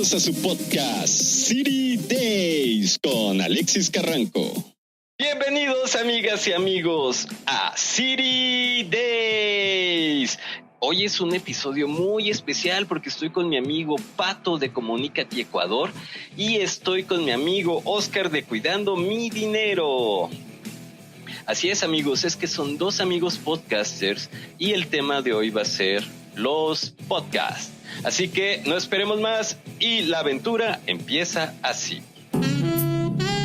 Bienvenidos a su podcast City Days con Alexis Carranco. Bienvenidos amigas y amigos a City Days. Hoy es un episodio muy especial porque estoy con mi amigo Pato de Comunicati Ecuador y estoy con mi amigo Oscar de Cuidando Mi Dinero. Así es amigos, es que son dos amigos podcasters y el tema de hoy va a ser los podcasts. Así que no esperemos más y la aventura empieza así.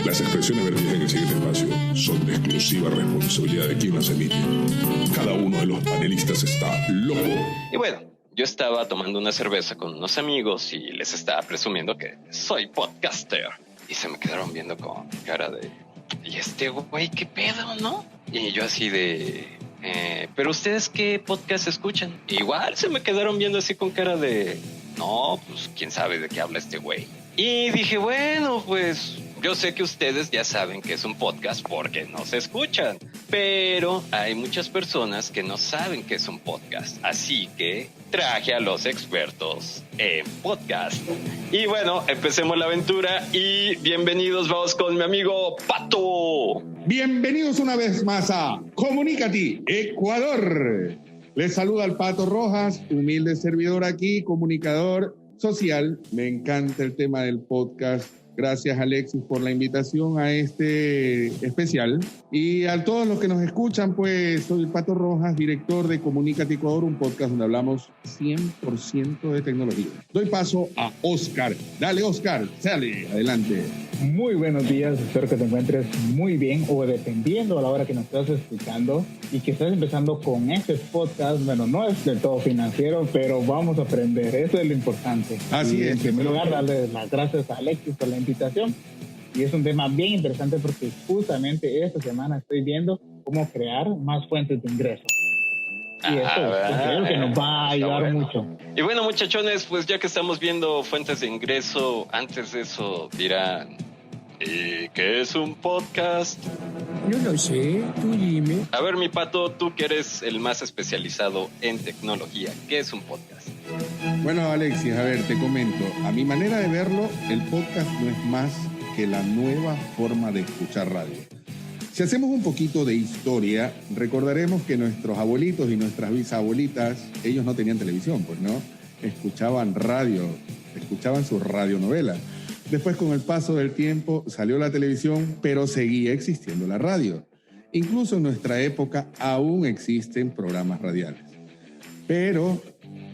Las expresiones vertidas en el siguiente espacio son de exclusiva responsabilidad de quien las emite. Cada uno de los panelistas está loco. Y bueno, yo estaba tomando una cerveza con unos amigos y les estaba presumiendo que soy podcaster. Y se me quedaron viendo con cara de... ¿Y este güey qué pedo, no? Y yo así de... ¿pero ustedes qué podcast escuchan? Igual se me quedaron viendo así con cara de... No, pues quién sabe de qué habla este güey. Y dije, bueno, pues... Yo sé que ustedes ya saben que es un podcast porque no se escuchan, pero hay muchas personas que no saben que es un podcast, así que traje a los expertos en podcast. Y bueno, empecemos la aventura y bienvenidos, vamos con mi amigo Pato. Bienvenidos una vez más a Comunicati Ecuador. Les saluda el Pato Rojas, humilde servidor aquí, comunicador social. Me encanta el tema del podcast. Gracias, Alexis, por la invitación a este especial. Y a todos los que nos escuchan, pues soy el Pato Rojas, director de Comunicati Ecuador, un podcast donde hablamos 100% de tecnología. Doy paso a Oscar. Dale, Oscar, sale, adelante. Muy buenos días, espero que te encuentres muy bien o dependiendo a la hora que nos estás escuchando y que estés empezando con este podcast. Bueno, no es del todo financiero, pero vamos a aprender, eso es lo importante. Así es. En primer lugar, darle las gracias a Alexis por la invitación y es un tema bien interesante porque justamente esta semana estoy viendo cómo crear más fuentes de ingresos. Y eso creo que nos va a ayudar mucho. Y bueno, muchachones, pues ya que estamos viendo fuentes de ingreso, antes de eso dirán, ¿y qué es un podcast? Yo no sé, tú dime. A ver, mi Pato, tú que eres el más especializado en tecnología, ¿qué es un podcast? Bueno, Alexis, a ver, te comento. A mi manera de verlo, el podcast no es más que la nueva forma de escuchar radio. Si hacemos un poquito de historia, recordaremos que nuestros abuelitos y nuestras bisabuelitas, ellos no tenían televisión, pues, ¿no? Escuchaban radio, escuchaban sus radionovelas. Después, con el paso del tiempo, salió la televisión, pero seguía existiendo la radio. Incluso en nuestra época aún existen programas radiales. Pero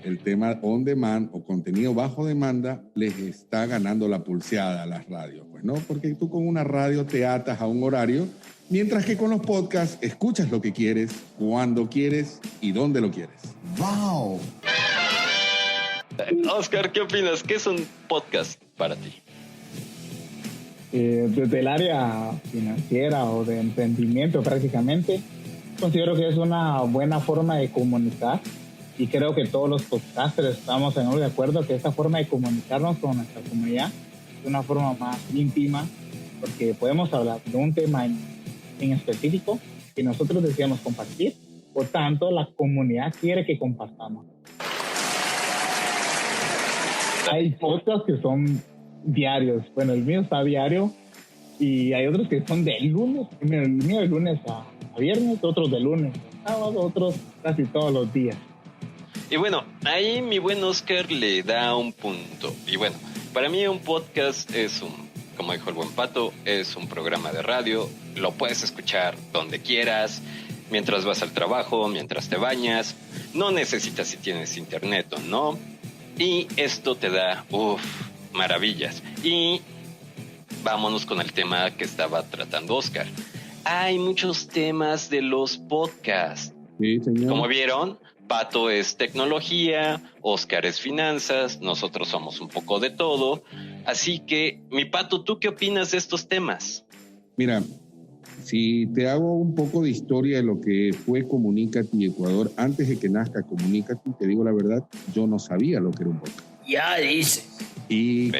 el tema on demand o contenido bajo demanda les está ganando la pulseada a las radios, pues, ¿no? Porque tú con una radio te atas a un horario, mientras que con los podcasts escuchas lo que quieres, cuando quieres y dónde lo quieres. ¡Wow! Oscar, ¿qué opinas? ¿Qué es un podcast para ti? Desde el área financiera o de emprendimiento prácticamente, considero que es una buena forma de comunicar y creo que todos los podcasters estamos de acuerdo que esta forma de comunicarnos con nuestra comunidad es una forma más íntima porque podemos hablar de un tema en específico que nosotros deseamos compartir, por tanto la comunidad quiere que compartamos. Hay podcasts que son diarios, bueno, el mío está diario y hay otros que son de lunes, el mío de lunes a viernes, otros de lunes a sábado, otros casi todos los días. Y bueno, ahí mi buen Oscar le da un punto. Y bueno, para mí un podcast es como dijo el buen Pato, es un programa de radio, lo puedes escuchar donde quieras, mientras vas al trabajo, mientras te bañas, no necesitas si tienes internet o no, y esto te da, maravillas. Y vámonos con el tema que estaba tratando Oscar. Hay muchos temas de los podcasts. Sí, señor. Como vieron, Pato es tecnología, Oscar es finanzas, nosotros somos un poco de todo. Así que, mi Pato, ¿tú qué opinas de estos temas? Mira, si te hago un poco de historia de lo que fue Comunicati Ecuador, antes de que nazca Comunicati, te digo la verdad, yo no sabía lo que era un podcast. Ya dice. Y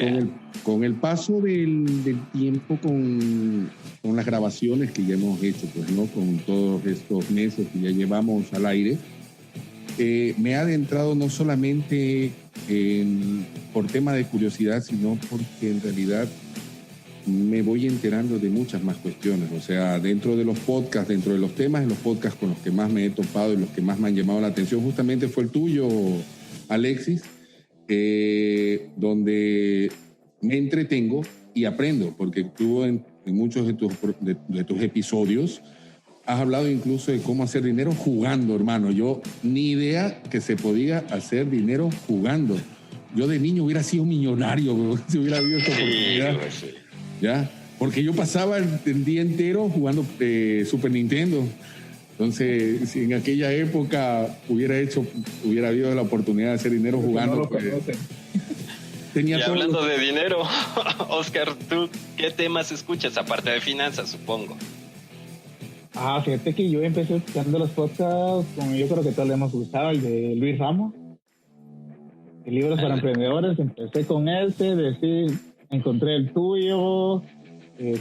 con el paso del tiempo, con las grabaciones que ya hemos hecho, pues, ¿no? Con todos estos meses que ya llevamos al aire, me he adentrado no solamente en por tema de curiosidad, sino porque en realidad me voy enterando de muchas más cuestiones. O sea, dentro de los podcasts, dentro de los temas, en los podcasts con los que más me he topado y los que más me han llamado la atención, justamente fue el tuyo, Alexis, donde me entretengo y aprendo, porque tú en muchos de tus episodios has hablado incluso de cómo hacer dinero jugando, hermano. Yo ni idea que se podía hacer dinero jugando. Yo de niño hubiera sido millonario, bro, si hubiera habido esta oportunidad. Sí. ¿Ya? Porque yo pasaba el día entero jugando Super Nintendo. Entonces, si en aquella época hubiera habido la oportunidad de hacer dinero jugando, no lo pues, conocen. tenía Y todo. hablando de dinero, Oscar, ¿tú qué temas escuchas? Aparte de finanzas, supongo. Fíjate que yo empecé escuchando los podcasts, como yo creo que todos le hemos gustado, el de Luis Ramos, el Libros para Emprendedores. Empecé con decir, encontré el tuyo,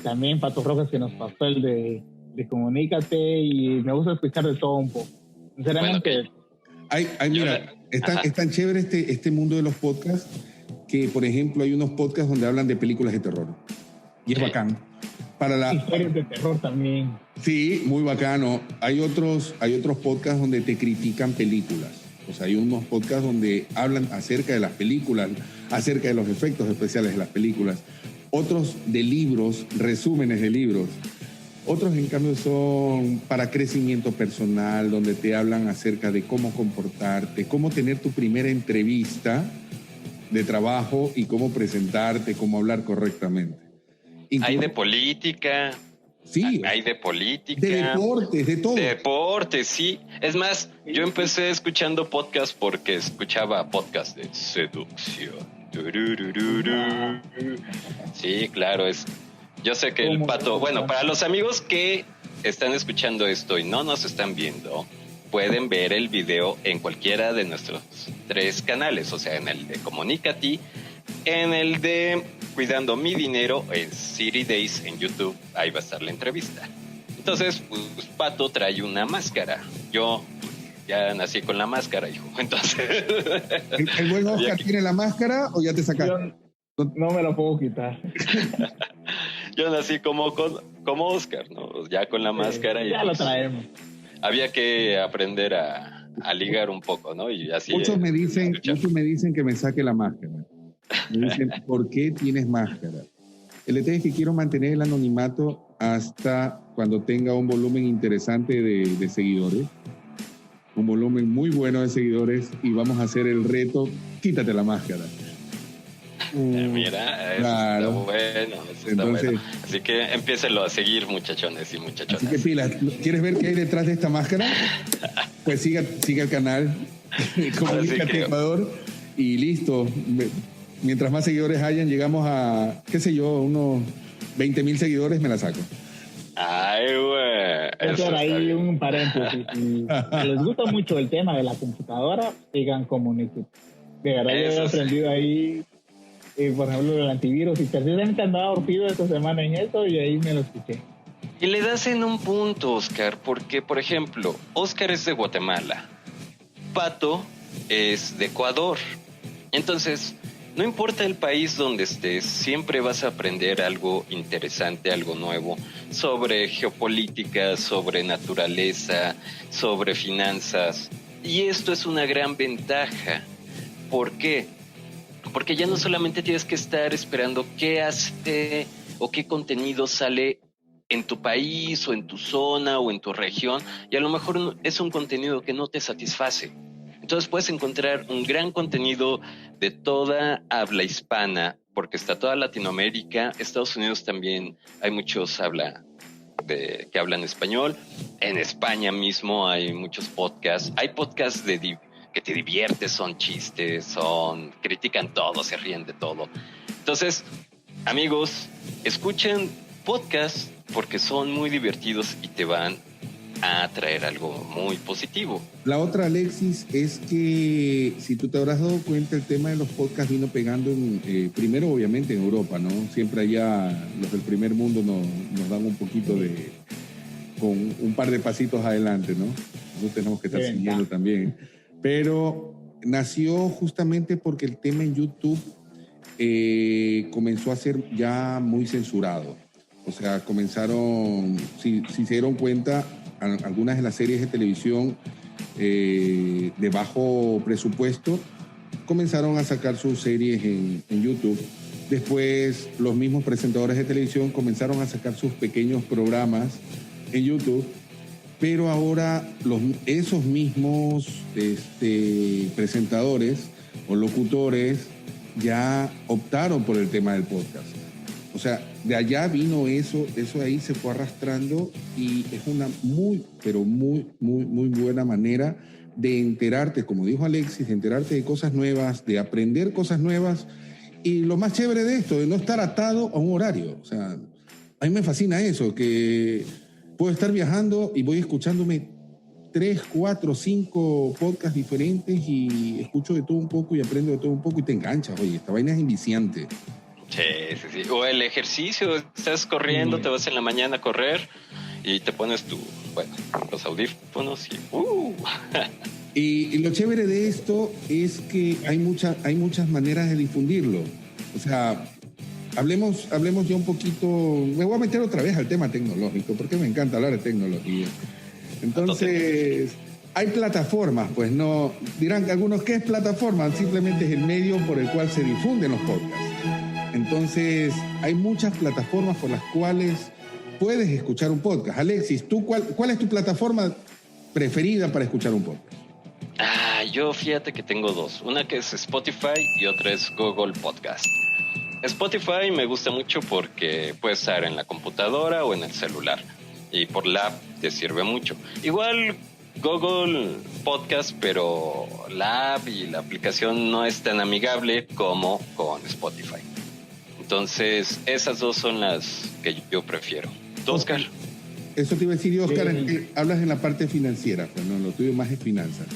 también Pato Rojas, que nos pasó el de Comunícate, y me gusta escuchar de todo un poco. Sinceramente. Bueno, Mira, es tan chévere este mundo de los podcasts que, por ejemplo, hay unos podcasts donde hablan de películas de terror. Y es bacán. Historias de terror también. Sí, muy bacano. Hay otros podcasts donde te critican películas. O sea, hay unos podcasts donde hablan acerca de las películas, acerca de los efectos especiales de las películas. Otros de libros, resúmenes de libros. Otros, en cambio, son para crecimiento personal, donde te hablan acerca de cómo comportarte, cómo tener tu primera entrevista de trabajo y cómo presentarte, cómo hablar correctamente. Hay de política. Sí. Hay de política. De deportes, de todo. Deportes, sí. Es más, yo empecé escuchando podcast porque escuchaba podcast de seducción. Sí, claro, yo sé que el Pato, bueno, para los amigos que están escuchando esto y no nos están viendo, pueden ver el video en cualquiera de nuestros 3 canales, o sea, en el de Comunícate, en el de Cuidando mi Dinero, en City Days en YouTube, ahí va a estar la entrevista. Entonces, pues, Pato trae una máscara. Yo ya nací con la máscara, hijo. Entonces, ¿El buen Oscar tiene la máscara o ya te sacaste? No me lo puedo quitar. yo nací como Oscar, ¿no? Ya con la máscara. Ya lo traemos. Había que aprender a ligar un poco, ¿no? Y así. Muchos me dicen que me saque la máscara. Me dicen, ¿por qué tienes máscara? El detalle es que quiero mantener el anonimato hasta cuando tenga un volumen interesante de seguidores. Un volumen muy bueno de seguidores y vamos a hacer el reto, quítate la máscara. Mira, claro. Eso está bueno. Así que empiécenlo a seguir, muchachones y muchachonas. Así que pilas, ¿quieres ver qué hay detrás de esta máscara? Pues siga el canal, Comunícate Ecuador y listo. Mientras más seguidores hayan, llegamos a, qué sé yo, unos 20,000 seguidores, me la saco. Ay, güey. Por ahí un paréntesis. Si les gusta mucho el tema de la computadora, sigan Comunícate. De verdad, yo he aprendido ahí, por ejemplo, el antivirus. Y precisamente andaba orfido esta semana en eso y ahí me lo escuché. Y le das en un punto, Oscar, porque, por ejemplo, Oscar es de Guatemala, Pato es de Ecuador. Entonces, no importa el país donde estés, siempre vas a aprender algo interesante, algo nuevo, sobre geopolítica, sobre naturaleza, sobre finanzas. Y esto es una gran ventaja. ¿Por qué? Porque ya no solamente tienes que estar esperando qué hace o qué contenido sale en tu país o en tu zona o en tu región, y a lo mejor es un contenido que no te satisface. Entonces puedes encontrar un gran contenido de toda habla hispana, porque está toda Latinoamérica, Estados Unidos también hay muchos que hablan español. En España mismo hay muchos podcasts. Hay podcasts que te diviertes, son chistes, critican todo, se ríen de todo. Entonces, amigos, escuchen podcasts porque son muy divertidos y te van a traer algo muy positivo. La otra, Alexis, es que si tú te habrás dado cuenta, el tema de los podcasts vino pegando primero obviamente en Europa, ¿no? Siempre allá los del primer mundo nos dan un poquito con un par de pasitos adelante, ¿no? Nosotros tenemos que estar siguiendo también. Pero nació justamente porque el tema en YouTube comenzó a ser ya muy censurado. O sea, comenzaron, si se dieron cuenta, algunas de las series de televisión de bajo presupuesto comenzaron a sacar sus series en YouTube. Después, los mismos presentadores de televisión comenzaron a sacar sus pequeños programas en YouTube, pero ahora esos mismos presentadores o locutores ya optaron por el tema del podcast. O sea, de allá vino eso ahí se fue arrastrando y es una muy, pero muy, muy, muy buena manera de enterarte, como dijo Alexis, de enterarte de cosas nuevas, de aprender cosas nuevas y lo más chévere de esto, de no estar atado a un horario. O sea, a mí me fascina eso, que puedo estar viajando y voy escuchándome 3, 4, 5 podcasts diferentes y escucho de todo un poco y aprendo de todo un poco y te enganchas. Oye, esta vaina es inviciante. Sí. O el ejercicio, estás corriendo, te vas en la mañana a correr y te pones los audífonos y Y lo chévere de esto es que hay muchas maneras de difundirlo. O sea, hablemos ya un poquito. Me voy a meter otra vez al tema tecnológico porque me encanta hablar de tecnología. Entonces, hay plataformas, pues no. Dirán que algunos, ¿qué es plataforma? Simplemente es el medio por el cual se difunden los podcasts. Entonces, hay muchas plataformas por las cuales puedes escuchar un podcast. Alexis, ¿tú cuál es tu plataforma preferida para escuchar un podcast? Yo fíjate que tengo dos. Una que es Spotify y otra es Google Podcast. Spotify me gusta mucho porque puede estar en la computadora o en el celular. Y por la app te sirve mucho. Igual Google Podcast, pero la app y la aplicación no es tan amigable como con Spotify. Entonces, esas dos son las que yo prefiero. ¿Tú, Oscar? Eso te iba a decir, Oscar, es que hablas en la parte financiera, pues no, lo tuyo más es finanzas.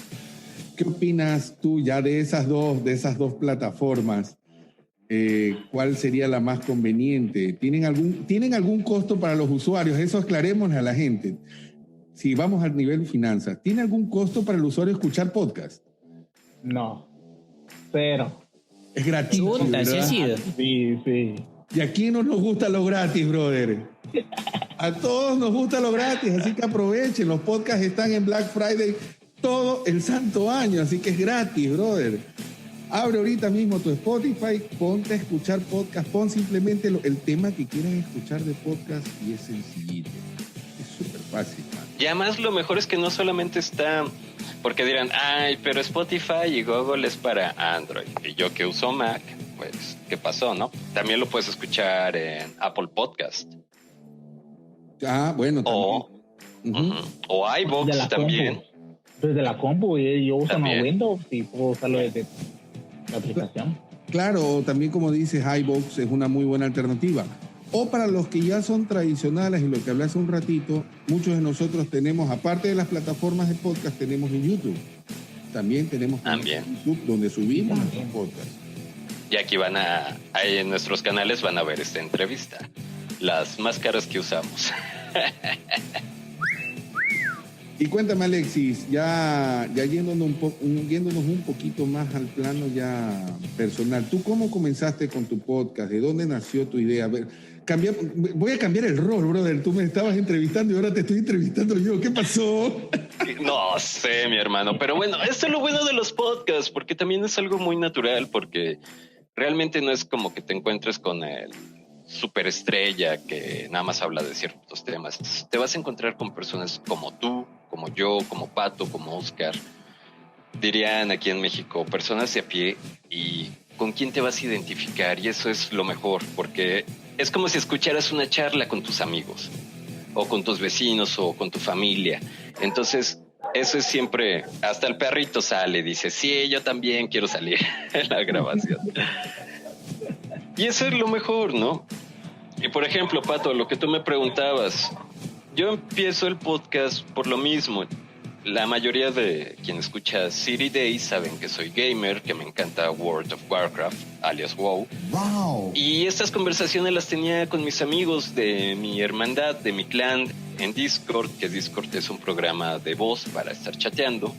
¿Qué opinas tú ya de esas dos plataformas? ¿Cuál sería la más conveniente? ¿Tienen algún costo para los usuarios? Eso aclarémosle a la gente. Si vamos al nivel finanzas, ¿tiene algún costo para el usuario escuchar podcast? No, cero. Es gratis, ¿verdad? Sí. ¿Y a quién no nos gusta lo gratis, brother? A todos nos gusta lo gratis, así que aprovechen. Los podcasts están en Black Friday todo el santo año, así que es gratis, brother. Abre ahorita mismo tu Spotify, ponte a escuchar podcast, pon simplemente el tema que quieras escuchar de podcast y es sencillito. Es súper fácil, man. Y además lo mejor es que no solamente está, porque dirán, pero Spotify y Google es para Android. Y yo que uso Mac, pues, ¿qué pasó, no? También lo puedes escuchar en Apple Podcast. Bueno, también. O iVoox también. Desde la compu, yo uso También. Windows y puedo usarlo desde la aplicación. Claro, también como dices, iVoox es una muy buena alternativa. O para los que ya son tradicionales y lo que hablé hace un ratito, muchos de nosotros tenemos, aparte de las plataformas de podcast, tenemos en YouTube. También tenemos YouTube donde subimos nuestros podcasts. Y aquí ahí en nuestros canales van a ver esta entrevista. Las máscaras que usamos. Y cuéntame, Alexis, ya yéndonos un poquito más al plano ya personal. ¿Tú cómo comenzaste con tu podcast? ¿De dónde nació tu idea? A ver, voy a cambiar el rol, brother. Tú me estabas entrevistando y ahora te estoy entrevistando yo. ¿Qué pasó? No sé, mi hermano. Pero bueno, esto es lo bueno de los podcasts, porque también es algo muy natural, porque realmente no es como que te encuentres con el superestrella que nada más habla de ciertos temas. Te vas a encontrar con personas como tú, como yo, como Pato, como Oscar. Dirían aquí en México, personas de a pie, y con quién te vas a identificar, y eso es lo mejor, porque es como si escucharas una charla con tus amigos, o con tus vecinos, o con tu familia. Entonces, eso es siempre, hasta el perrito sale, dice, sí, yo también quiero salir en la grabación. Y eso es lo mejor, ¿no? Y por ejemplo, Pato, lo que tú me preguntabas, yo empiezo el podcast por lo mismo. La mayoría de quien escucha City Days saben que soy gamer, que me encanta World of Warcraft, alias WoW. Wow. Y estas conversaciones las tenía con mis amigos de mi hermandad, de mi clan, en Discord, que Discord es un programa de voz para estar chateando.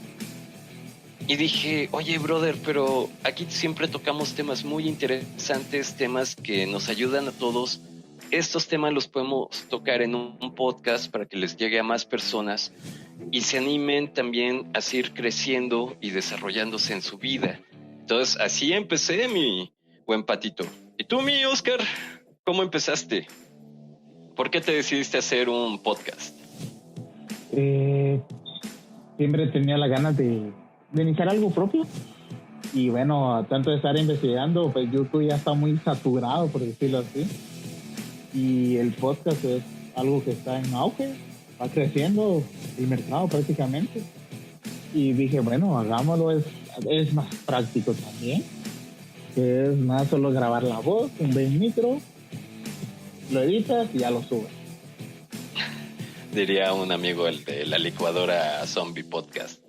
Y dije, oye, brother, pero aquí siempre tocamos temas muy interesantes, temas que nos ayudan a todos. Estos temas los podemos tocar en un podcast para que les llegue a más personas y se animen también a seguir creciendo y desarrollándose en su vida. Entonces, así empecé, mi buen Patito. ¿Y tú, mi Oscar? ¿Cómo empezaste? ¿Por qué te decidiste hacer un podcast? Siempre tenía las ganas de iniciar algo propio. Y bueno, tanto de estar investigando, pues YouTube ya está muy saturado, por decirlo así. Y el podcast es algo que está en auge, va creciendo el mercado prácticamente. Y dije, bueno, hagámoslo, es más práctico también. Que es más solo grabar la voz, un buen micro, lo editas y ya lo subes. Diría un amigo, el de la licuadora Zombie Podcast.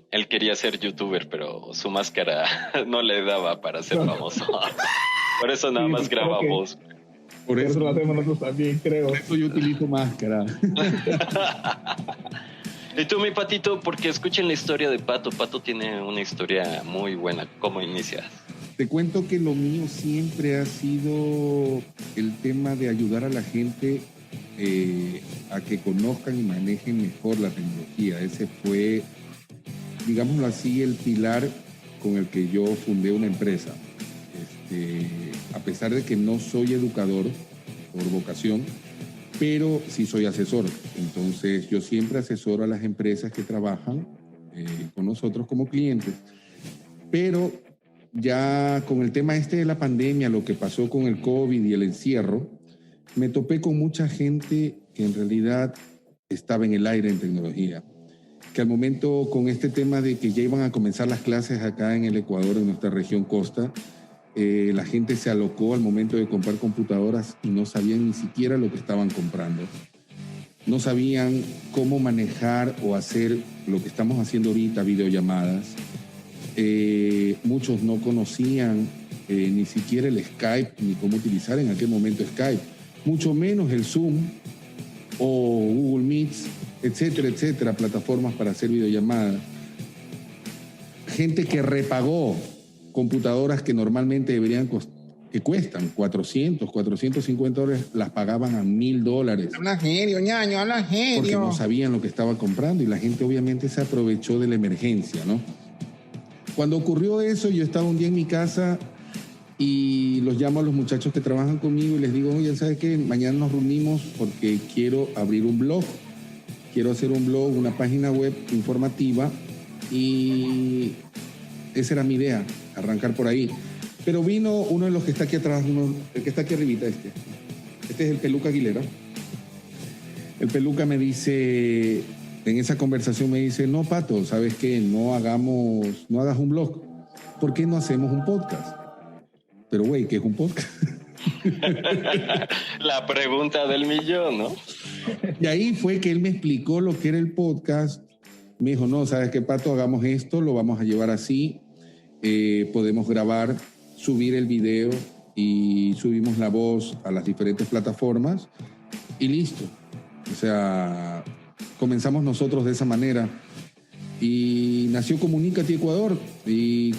Él quería ser youtuber, pero su máscara no le daba para ser famoso. Por eso nada más graba voz. Por eso lo hacemos nosotros también, creo. Por eso yo utilizo máscara. Y tú, mi Patito, porque escuchen la historia de Pato. Pato tiene una historia muy buena. ¿Cómo inicias? Te cuento que lo mío siempre ha sido el tema de ayudar a la gente a que conozcan y manejen mejor la tecnología. Ese fue, digámoslo así, el pilar con el que yo fundé una empresa. A pesar de que no soy educador por vocación, pero sí soy asesor. Entonces yo siempre asesoro a las empresas que trabajan con nosotros como clientes. Pero ya con el tema de la pandemia, lo que pasó con el COVID y el encierro, me topé con mucha gente que en realidad estaba en el aire en tecnología. Que al momento con este tema de que ya iban a comenzar las clases acá en el Ecuador, en nuestra región costa, la gente se alocó al momento de comprar computadoras y no sabían ni siquiera lo que estaban comprando. No sabían cómo manejar o hacer lo que estamos haciendo ahorita, videollamadas. Muchos no conocían ni siquiera el Skype, ni cómo utilizar en aquel momento Skype, mucho menos el Zoom o Google Meets, etcétera, etcétera, plataformas para hacer videollamadas. Gente que repagó computadoras que normalmente que cuestan $450, las pagaban a $1,000. Habla serio, ñaño, habla serio. Porque no sabían lo que estaba comprando y la gente obviamente se aprovechó de la emergencia, ¿no? Cuando ocurrió eso, yo estaba un día en mi casa y los llamo a los muchachos que trabajan conmigo y les digo, oye, ¿sabes qué? Mañana nos reunimos porque quiero abrir un blog. Quiero hacer un blog, una página web informativa y esa era mi idea, arrancar por ahí. Pero vino uno de los que está aquí atrás, el que está aquí arribita, este es el Peluca Aguilera. El Peluca me dice, en esa conversación me dice, no, Pato, ¿sabes qué? No hagas un blog. ¿Por qué no hacemos un podcast? Pero, güey, ¿qué es un podcast? La pregunta del millón, ¿no? Y ahí fue que él me explicó lo que era el podcast. Me dijo, no, ¿sabes qué, Pato? Hagamos esto, lo vamos a llevar así. Podemos grabar, subir el video y subimos la voz a las diferentes plataformas y listo. O sea, comenzamos nosotros de esa manera y nació Comunícate Ecuador y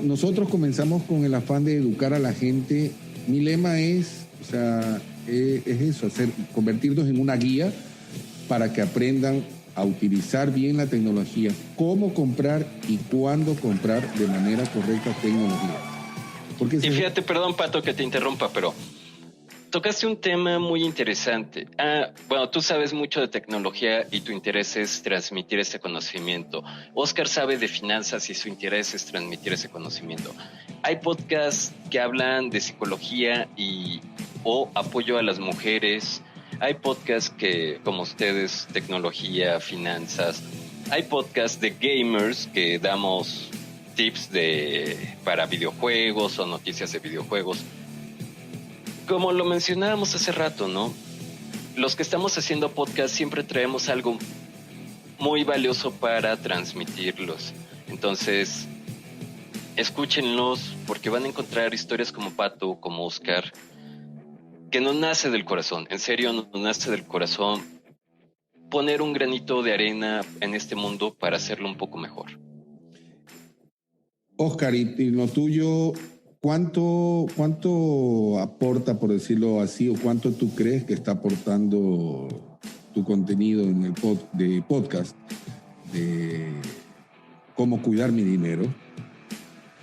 nosotros comenzamos con el afán de educar a la gente. Mi lema es eso, convertirnos en una guía para que aprendan a utilizar bien la tecnología, cómo comprar y cuándo comprar de manera correcta tecnología. Y fíjate, perdón, Pato, que te interrumpa, pero tocaste un tema muy interesante. Bueno, tú sabes mucho de tecnología y tu interés es transmitir ese conocimiento. Oscar sabe de finanzas y su interés es transmitir ese conocimiento. Hay podcasts que hablan de psicología o apoyo a las mujeres. Hay podcasts que, como ustedes, tecnología, finanzas. Hay podcasts de gamers que damos tips para videojuegos o noticias de videojuegos. Como lo mencionábamos hace rato, ¿no? Los que estamos haciendo podcast siempre traemos algo muy valioso para transmitirlos. Entonces, escúchenlos porque van a encontrar historias como Pato, como Oscar, que no nace del corazón. En serio, no nace del corazón poner un granito de arena en este mundo para hacerlo un poco mejor. Oscar, y lo tuyo, ¿cuánto aporta, por decirlo así, o cuánto tú crees que está aportando tu contenido en el de podcast de cómo cuidar mi dinero?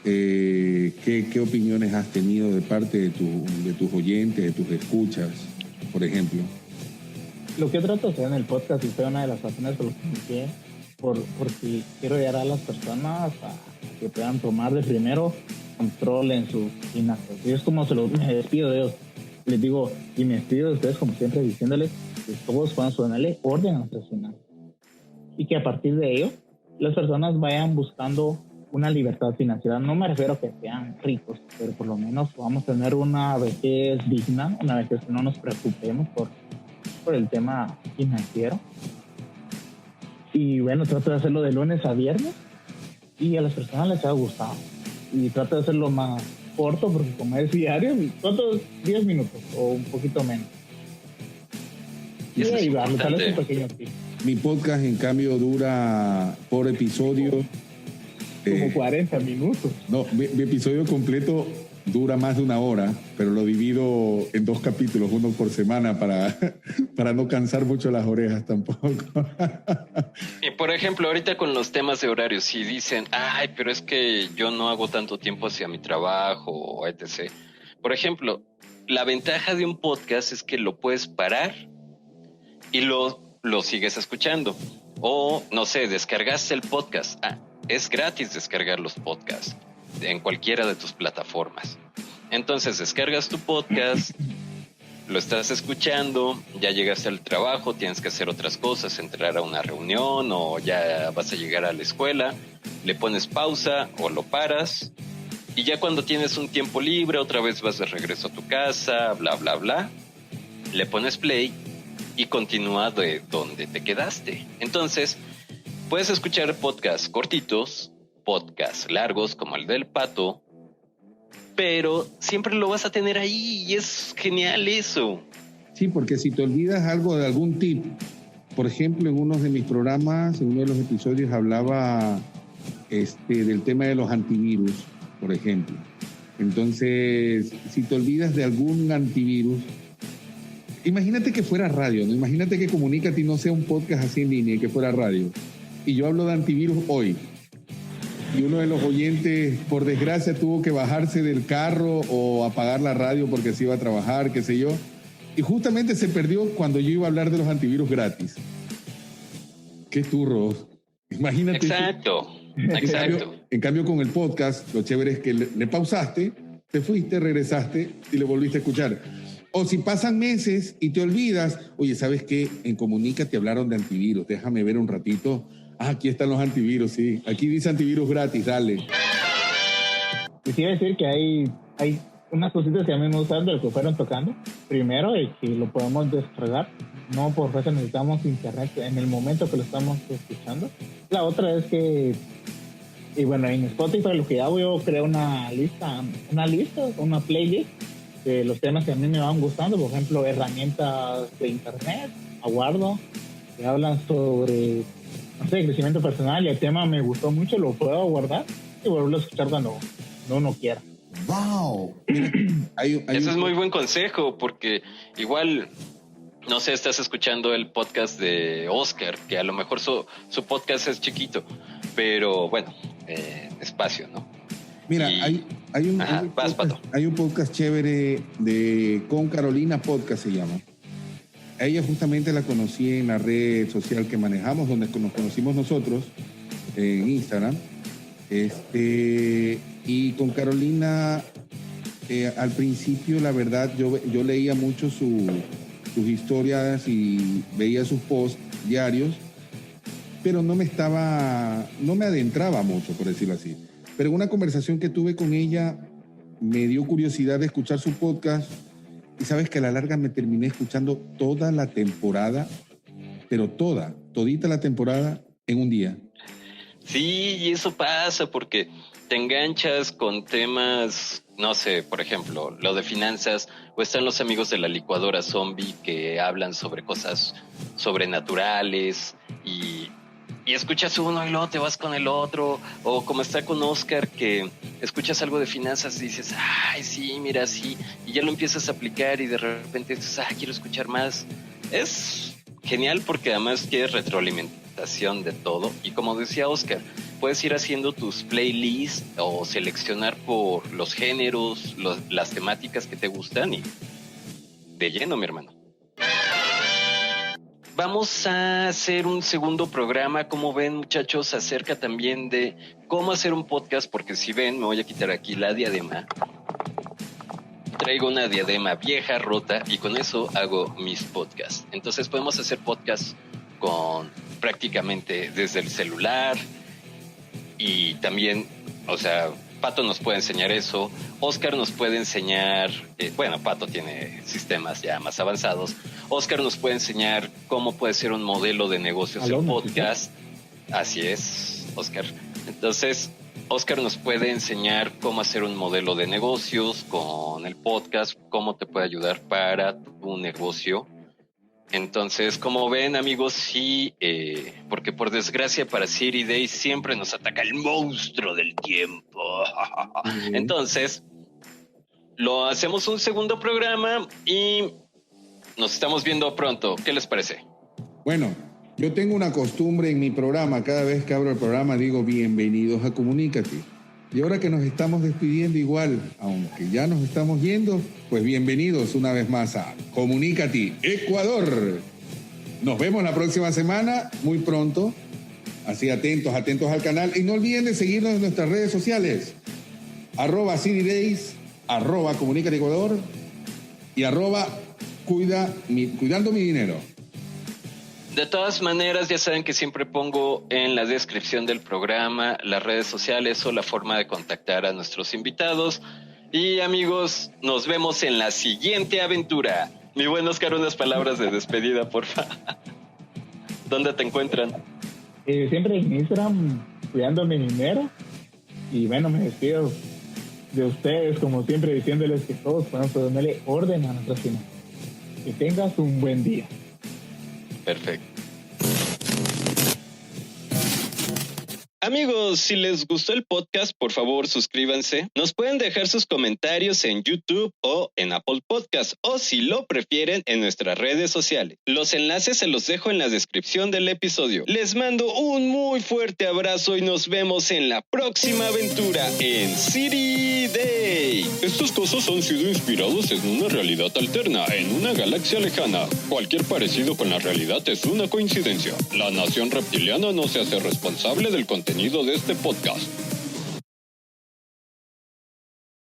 ¿Qué opiniones has tenido de parte de tus oyentes, de tus escuchas, por ejemplo? Lo que trato de hacer en el podcast, y fue una de las razones por las que inicié, porque quiero llegar a las personas a que puedan tomar de primero control en sus finanzas. Y es como me despido de ellos. Les digo, y me despido de ustedes como siempre diciéndoles que todos puedan ponerle orden a nuestras finanzas. Y que a partir de ello, las personas vayan buscando una libertad financiera. No me refiero a que sean ricos, pero por lo menos vamos a tener una vejez digna, una vejez que no nos preocupemos por el tema financiero. Y bueno, trato de hacerlo de lunes a viernes y a las personas les ha gustado. Y trato de hacerlo más corto porque como es diario, ¿cuántos? 10 minutos o un poquito menos. Y ahí va, tal vez un pequeño tip. Mi podcast, en cambio, dura por episodio... como 40 minutos. No, mi episodio completo dura más de 1 hora, pero lo divido en 2 capítulos, uno por semana, para no cansar mucho las orejas tampoco. Y por ejemplo, ahorita con los temas de horarios, si dicen, ay, pero es que yo no hago tanto tiempo hacia mi trabajo, o etc. Por ejemplo, la ventaja de un podcast es que lo puedes parar y lo sigues escuchando. O, no sé, descargaste el podcast. Es gratis descargar los podcasts en cualquiera de tus plataformas. Entonces descargas tu podcast, lo estás escuchando, ya llegaste al trabajo, tienes que hacer otras cosas, entrar a una reunión o ya vas a llegar a la escuela, le pones pausa o lo paras y ya cuando tienes un tiempo libre otra vez vas de regreso a tu casa, bla bla bla, le pones play y continúa de donde te quedaste. Entonces puedes escuchar podcasts cortitos, podcasts largos como el del Pato, pero siempre lo vas a tener ahí y es genial eso. Sí, porque si te olvidas algo de algún tip, por ejemplo, en uno de mis programas, en uno de los episodios hablaba del tema de los antivirus, por ejemplo. Entonces, si te olvidas de algún antivirus, imagínate que fuera radio, ¿no? Imagínate que Comunícate no sea un podcast así en línea, que fuera radio. Y yo hablo de antivirus hoy. Y uno de los oyentes, por desgracia, tuvo que bajarse del carro o apagar la radio porque se iba a trabajar, qué sé yo. Y justamente se perdió cuando yo iba a hablar de los antivirus gratis. ¡Qué turros! Imagínate. Exacto. En cambio, con el podcast, lo chévere es que le pausaste, te fuiste, regresaste y le volviste a escuchar. O si pasan meses y te olvidas, oye, ¿sabes qué? En Comunícate hablaron de antivirus, déjame ver un ratito. Aquí están los antivirus, sí. Aquí dice antivirus gratis, dale. Quisiera decir que hay unas cositas que a mí me gustan de lo que fueron tocando. Primero, es que lo podemos descargar. No por eso necesitamos internet en el momento que lo estamos escuchando. La otra es que, y bueno, en Spotify lo que hago, yo creo una playlist de los temas que a mí me van gustando. Por ejemplo, herramientas de internet, aguardo, que hablan sobre, no sé, crecimiento personal, y el tema me gustó mucho, lo puedo guardar y volverlo a escuchar cuando uno quiera. ¡Wow! Ese es muy buen consejo, porque igual, no sé, estás escuchando el podcast de Oscar, que a lo mejor su podcast es chiquito, pero bueno, espacio, ¿no? Mira, hay un podcast chévere con Carolina Podcast se llama. A ella justamente la conocí en la red social que manejamos, donde nos conocimos nosotros, en Instagram. Y con Carolina, al principio, la verdad, yo leía mucho sus historias y veía sus posts diarios, pero no me adentraba mucho, por decirlo así. Pero en una conversación que tuve con ella, me dio curiosidad de escuchar su podcast. Y sabes que a la larga me terminé escuchando toda la temporada, pero todita la temporada en un día. Sí, y eso pasa porque te enganchas con temas, no sé, por ejemplo, lo de finanzas, o están los amigos de la licuadora zombie que hablan sobre cosas sobrenaturales y y escuchas uno y luego te vas con el otro, o como está con Oscar, que escuchas algo de finanzas y dices, ay, sí, mira, sí, y ya lo empiezas a aplicar y de repente dices, quiero escuchar más. Es genial porque además quieres retroalimentación de todo, y como decía Oscar, puedes ir haciendo tus playlists o seleccionar por los géneros, las temáticas que te gustan y de lleno, mi hermano. Vamos a hacer un segundo programa, como ven, muchachos, acerca también de cómo hacer un podcast, porque si ven, me voy a quitar aquí la diadema. Traigo una diadema vieja, rota, y con eso hago mis podcasts. Entonces podemos hacer podcasts con prácticamente desde el celular y también, o sea, Pato nos puede enseñar eso, Oscar nos puede enseñar, bueno, Pato tiene sistemas ya más avanzados, Oscar nos puede enseñar cómo puede ser un modelo de negocios en podcast. Así es, Oscar. Entonces, Oscar nos puede enseñar cómo hacer un modelo de negocios con el podcast, cómo te puede ayudar para tu negocio. Entonces, como ven, amigos, sí, porque por desgracia para City Days siempre nos ataca el monstruo del tiempo. Entonces, lo hacemos un segundo programa y nos estamos viendo pronto. ¿Qué les parece? Bueno, yo tengo una costumbre en mi programa. Cada vez que abro el programa digo bienvenidos a Comunícate. Y ahora que nos estamos despidiendo igual, aunque ya nos estamos yendo, pues bienvenidos una vez más a Comunícate Ecuador. Nos vemos la próxima semana, muy pronto. Así atentos al canal. Y no olviden de seguirnos en nuestras redes sociales. @CityDays, @Comunícate Ecuador y @Cuidando mi dinero. De todas maneras, ya saben que siempre pongo en la descripción del programa las redes sociales o la forma de contactar a nuestros invitados. Y amigos, nos vemos en la siguiente aventura. Mi buen Oscar, unas palabras de despedida, porfa. ¿Dónde te encuentran? Siempre en Instagram, cuidando mi dinero. Y bueno, me despido de ustedes, como siempre, diciéndoles que todos podemos ponerle orden a nuestras finanzas. Que tengas un buen día. Perfecto. Amigos, si les gustó el podcast, por favor suscríbanse. Nos pueden dejar sus comentarios en YouTube o en Apple Podcast, o si lo prefieren, en nuestras redes sociales. Los enlaces se los dejo en la descripción del episodio. Les mando un muy fuerte abrazo y nos vemos en la próxima aventura en City Day. Estos casos han sido inspirados en una realidad alterna, en una galaxia lejana. Cualquier parecido con la realidad es una coincidencia. La nación reptiliana no se hace responsable del contenido de este podcast.